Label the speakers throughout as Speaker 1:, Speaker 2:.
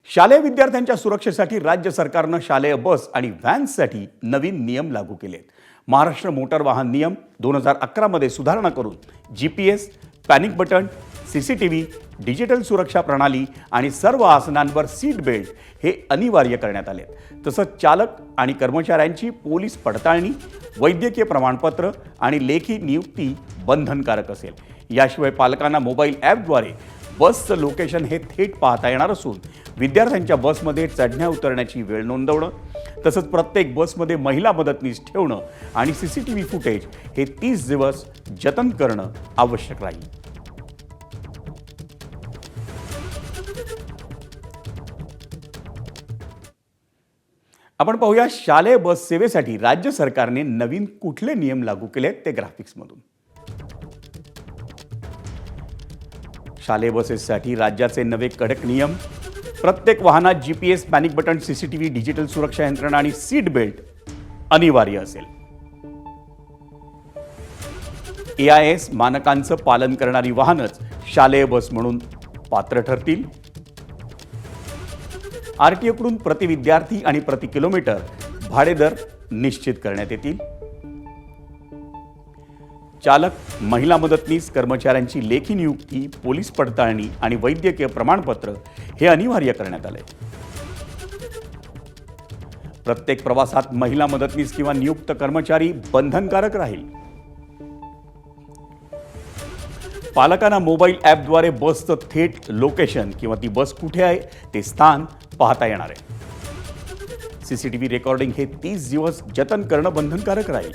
Speaker 1: शालेय विद्यार्थ्यांच्या सुरक्षेसाठी राज्य सरकारनं शालेय बस आणि व्हॅन्ससाठी नवीन नियम लागू केलेत. महाराष्ट्र मोटार वाहन नियम 2011 मध्ये सुधारणा करून GPS, panic button, CCTV, digital सुरक्षा प्रणाली आणि सर्व आसनांवर सीट बेल्ट हे अनिवार्य करण्यात आले. तसंच चालक आणि कर्मचाऱ्यांची पोलीस पडताळणी, वैद्यकीय प्रमाणपत्र आणि लेखी नियुक्ती बंधनकारक असेल. याशिवाय पालकांना मोबाईल ॲपद्वारे बसचं लोकेशन हे थेट पाहता येणार असून विद्यार्थ्यांच्या बसमध्ये चढण्या उतरण्याची वेळ नोंदवणं, तसंच प्रत्येक बसमध्ये महिला मदतनीस ठेवणं आणि CCTV फुटेज हे 30 दिवस जतन करणं आवश्यक राहील. आपण पाहूया शालेय बस सेवेसाठी राज्य सरकारने नवीन कुठले नियम लागू केलेत ते ग्राफिक्समधून. शालेय बसेससाठी राज्याचे नवे कडक नियम. प्रत्येक वाहनात GPS, panic button, CCTV, digital सुरक्षा यंत्रणा आणि सीट बेल्ट अनिवार्य असेल. AIS मानकांचं पालन करणारी वाहनच शालेय बस म्हणून पात्र ठरतील. RTO कडून प्रति विद्यार्थी आणि प्रति किलोमीटर भाडे दर निश्चित करण्यात येतील. चालक, महिला मदतनीस, कर्मचाऱ्यांची लेखी नियुक्ती, पोलीस पडताळणी आणि वैद्यकीय प्रमाणपत्र हे अनिवार्य करण्यात आले. प्रत्येक प्रवासात महिला मदतनीस किंवा नियुक्त कर्मचारी बंधनकारक राहील. पालकांना मोबाईल ॲपद्वारे बसचं थेट लोकेशन किंवा ती बस कुठे आहे ते स्थान पाहता येणार आहे. CCTV रेकॉर्डिंग हे 30 दिवस जतन करणं बंधनकारक राहील.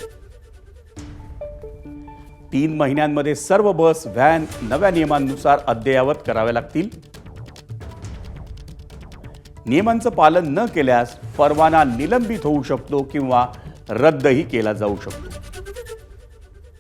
Speaker 1: 3 महिन्यांमध्ये सर्व बस, व्हॅन नव्या नियमांनुसार अद्ययावत कराव्या लागतील. नियमांचं पालन न केल्यास परवाना निलंबित होऊ शकतो किंवा रद्दही केला जाऊ शकतो.